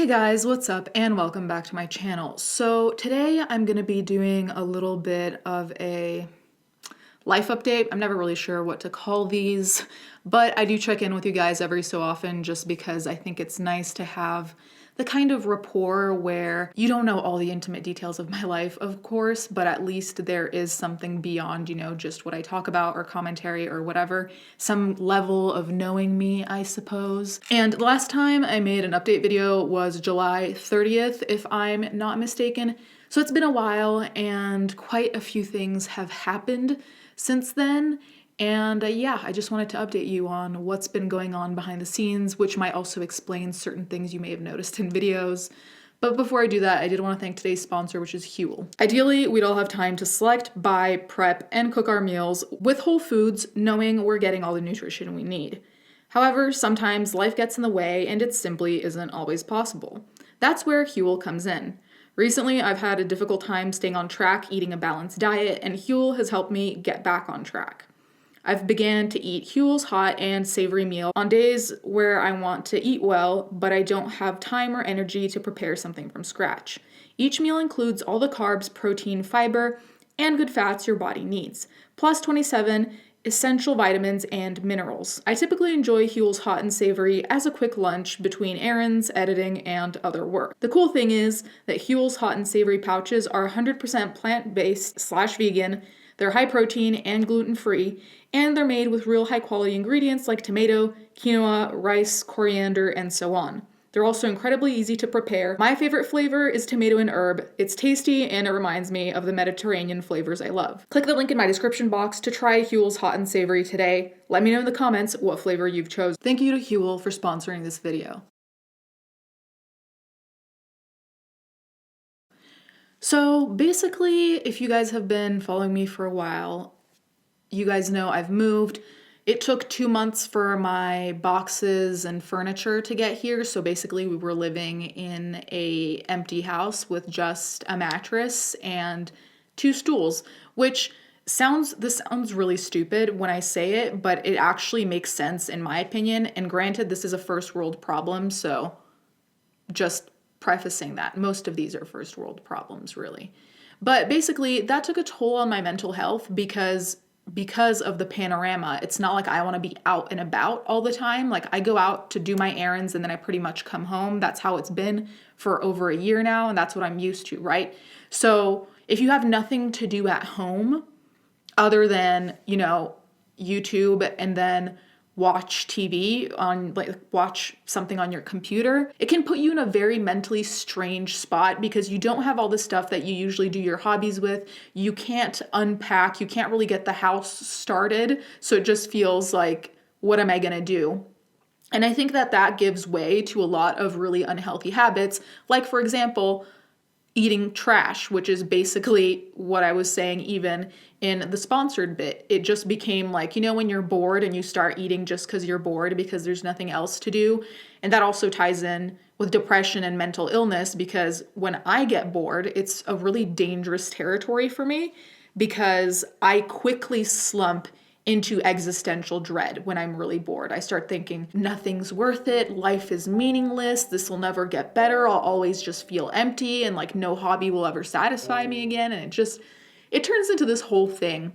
Hey guys, what's up and welcome back to my channel. So today I'm going to be doing a little bit of a life update. I'm never really sure what to call these, but I do check in with you guys every so often just because I think it's nice to have the kind of rapport where you don't know all the intimate details of my life, of course, but at least there is something beyond, just what I talk about or commentary or whatever, some level of knowing me, I suppose. And the last time I made an update video was July 30th, if I'm not mistaken. So it's been a while and quite a few things have happened since then. And yeah, I just wanted to update you on what's been going on behind the scenes, which might also explain certain things you may have noticed in videos. But before I do that, I did want to thank today's sponsor, which is Huel. Ideally, we'd all have time to select, buy, prep, and cook our meals with whole foods, knowing we're getting all the nutrition we need. However, sometimes life gets in the way and it simply isn't always possible. That's where Huel comes in. Recently, I've had a difficult time staying on track eating a balanced diet, and Huel has helped me get back on track. I've began to eat Huel's hot and savory meal on days where I want to eat well, but I don't have time or energy to prepare something from scratch. Each meal includes all the carbs, protein, fiber, and good fats your body needs, plus 27 essential vitamins and minerals. I typically enjoy Huel's hot and savory as a quick lunch between errands, editing, and other work. The cool thing is that Huel's hot and savory pouches are 100% plant-based/vegan, they're high protein and gluten-free, and they're made with real high-quality ingredients like tomato, quinoa, rice, coriander, and so on. They're also incredibly easy to prepare. My favorite flavor is tomato and herb. It's tasty and it reminds me of the Mediterranean flavors I love. Click the link in my description box to try Huel's hot and savory today. Let me know in the comments what flavor you've chosen. Thank you to Huel for sponsoring this video. So basically, if you guys have been following me for a while, you guys know I've moved. It took 2 months for my boxes and furniture to get here. So basically we were living in an empty house with just a mattress and 2 stools, which this sounds really stupid when I say it, but it actually makes sense in my opinion. And granted, this is a first world problem, so just prefacing that most of these are first world problems, really. But basically that took a toll on my mental health because of the panorama. It's not like I want to be out and about all the time. Like I go out to do my errands and then I pretty much come home. That's how it's been for over a year now, and that's what I'm used to, right? So if you have nothing to do at home other than, YouTube and then watch TV watch something on your computer, it can put you in a very mentally strange spot because you don't have all the stuff that you usually do your hobbies with. You can't unpack, you can't really get the house started. So it just feels like, what am I gonna do? And I think that gives way to a lot of really unhealthy habits. Like for example, eating trash, which is basically what I was saying even in the sponsored bit. It just became like, when you're bored and you start eating just because you're bored because there's nothing else to do. And that also ties in with depression and mental illness because when I get bored, it's a really dangerous territory for me because I quickly slump into existential dread when I'm really bored. I start thinking, nothing's worth it, life is meaningless, this will never get better, I'll always just feel empty and like no hobby will ever satisfy me again. And it turns into this whole thing.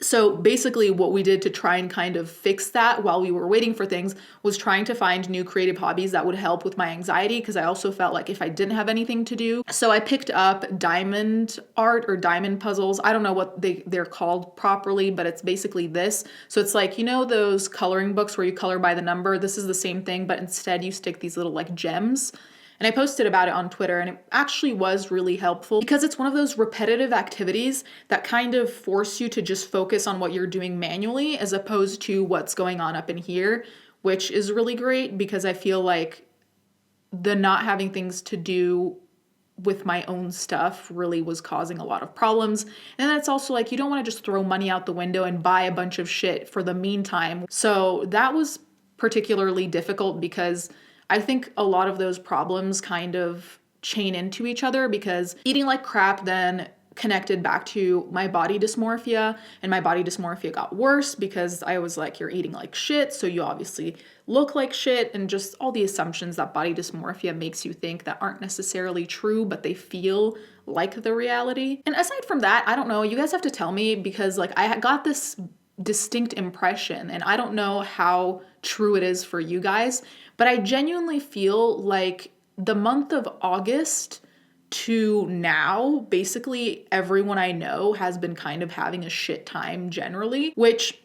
So basically what we did to try and kind of fix that while we were waiting for things was trying to find new creative hobbies that would help with my anxiety because I also felt like if I didn't have anything to do. So I picked up diamond art or diamond puzzles. I don't know what they're called properly, but it's basically this. So it's like, those coloring books where you color by the number? This is the same thing, but instead you stick these little like gems. And I posted about it on Twitter and it actually was really helpful because it's one of those repetitive activities that kind of force you to just focus on what you're doing manually as opposed to what's going on up in here, which is really great because I feel like the not having things to do with my own stuff really was causing a lot of problems. And then it's also like you don't want to just throw money out the window and buy a bunch of shit for the meantime. So that was particularly difficult because I think a lot of those problems kind of chain into each other because eating like crap then connected back to my body dysmorphia, and my body dysmorphia got worse because I was like, you're eating like shit, so you obviously look like shit, and just all the assumptions that body dysmorphia makes you think that aren't necessarily true, but they feel like the reality. And aside from that, I don't know, you guys have to tell me, because like I got this distinct impression, and I don't know how true it is for you guys, but I genuinely feel like the month of August to now, basically everyone I know has been kind of having a shit time generally, which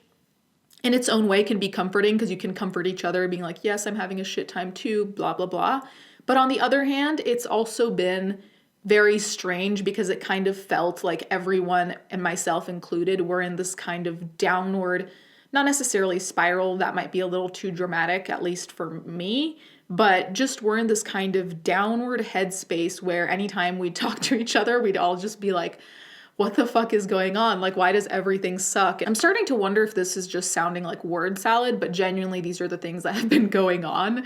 in its own way can be comforting because you can comfort each other being like, yes, I'm having a shit time too, blah, blah, blah. But on the other hand, it's also been very strange because it kind of felt like everyone, and myself included, were in this kind of downward, not necessarily spiral, that might be a little too dramatic, at least for me, but just we're in this kind of downward headspace where anytime we talk to each other, we'd all just be like, what the fuck is going on? Like, why does everything suck? I'm starting to wonder if this is just sounding like word salad, but genuinely these are the things that have been going on.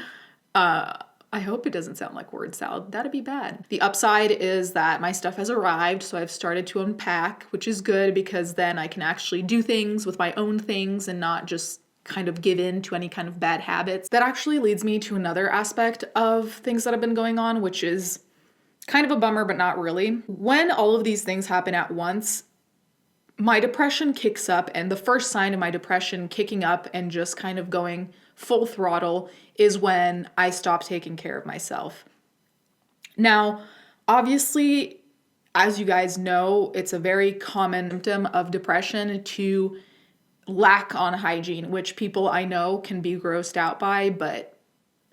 I hope it doesn't sound like word salad. That'd be bad. The upside is that my stuff has arrived, so I've started to unpack, which is good because then I can actually do things with my own things and not just kind of give in to any kind of bad habits. That actually leads me to another aspect of things that have been going on, which is kind of a bummer, but not really. When all of these things happen at once, my depression kicks up, and the first sign of my depression kicking up and just kind of going full throttle is when I stop taking care of myself. Now, obviously, as you guys know, it's a very common symptom of depression to lack on hygiene, which people I know can be grossed out by, but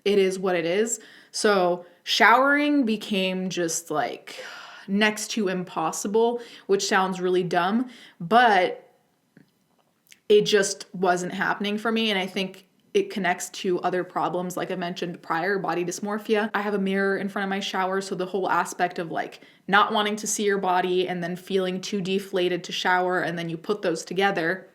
it is what it is. So showering became just like next to impossible, which sounds really dumb, but it just wasn't happening for me. And I think it connects to other problems, like I mentioned prior, body dysmorphia. I have a mirror in front of my shower, so the whole aspect of like not wanting to see your body and then feeling too deflated to shower, and then you put those together.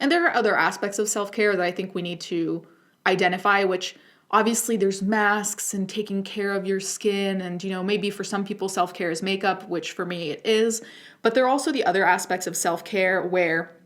And there are other aspects of self-care that I think we need to identify, which obviously there's masks and taking care of your skin, and maybe for some people self-care is makeup, which for me it is, but there are also the other aspects of self-care where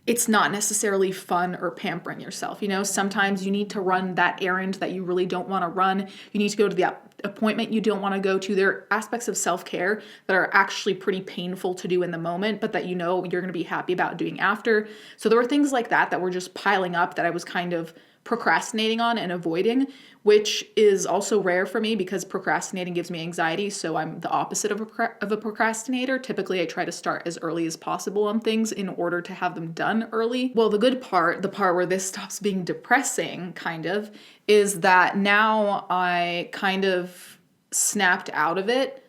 it's not necessarily fun or pampering yourself. Sometimes you need to run that errand that you really don't want to run. You need to go to the appointment you don't want to go to. There are aspects of self-care that are actually pretty painful to do in the moment, but that you're going to be happy about doing after. So there were things like that were just piling up that I was kind of procrastinating on and avoiding, which is also rare for me because procrastinating gives me anxiety. So I'm the opposite of a procrastinator. Typically, I try to start as early as possible on things in order to have them done early. Well, the good part, the part where this stops being depressing, kind of, is that now I kind of snapped out of it.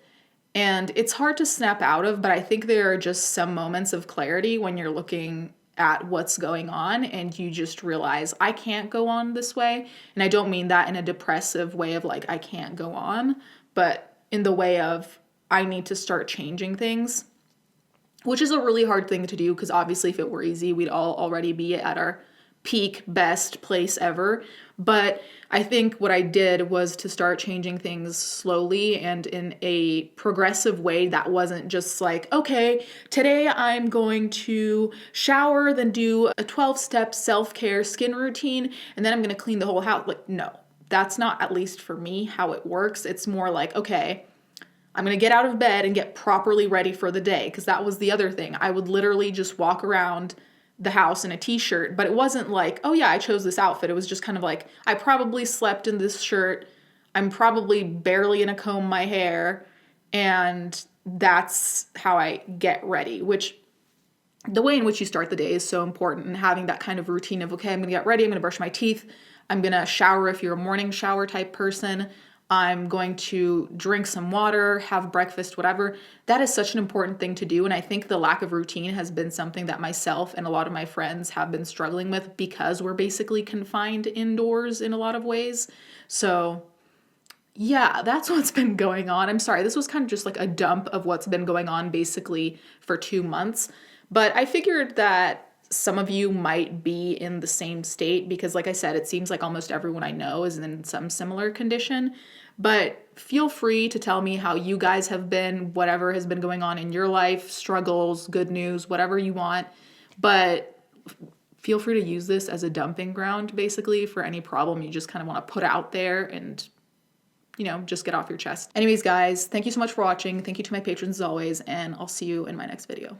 And it's hard to snap out of, but I think there are just some moments of clarity when you're looking at what's going on and you just realize I can't go on this way. And I don't mean that in a depressive way of like I can't go on, but in the way of I need to start changing things, which is a really hard thing to do because obviously if it were easy, we'd all already be at our peak best place ever. But I think what I did was to start changing things slowly and in a progressive way that wasn't just like, okay, today I'm going to shower, then do a 12-step self-care skin routine, and then I'm going to clean the whole house. Like, no, that's not, at least for me, how it works. It's more like, okay, I'm going to get out of bed and get properly ready for the day, because that was the other thing. I would literally just walk around the house in a t-shirt, but it wasn't like, oh yeah, I chose this outfit. It was just kind of like, I probably slept in this shirt. I'm probably barely gonna comb my hair. And that's how I get ready, which the way in which you start the day is so important, and having that kind of routine of, okay, I'm gonna get ready, I'm gonna brush my teeth, I'm gonna shower if you're a morning shower type person, I'm going to drink some water, have breakfast, whatever. That is such an important thing to do. And I think the lack of routine has been something that myself and a lot of my friends have been struggling with because we're basically confined indoors in a lot of ways. So yeah, that's what's been going on. I'm sorry, this was kind of just like a dump of what's been going on basically for 2 months. But I figured that some of you might be in the same state because, like I said, it seems like almost everyone I know is in some similar condition. But feel free to tell me how you guys have been, whatever has been going on in your life, struggles, good news, whatever you want. But feel free to use this as a dumping ground, basically, for any problem you just kind of want to put out there and, you know, just get off your chest. Anyways, guys, thank you so much for watching. Thank you to my patrons as always, and I'll see you in my next video.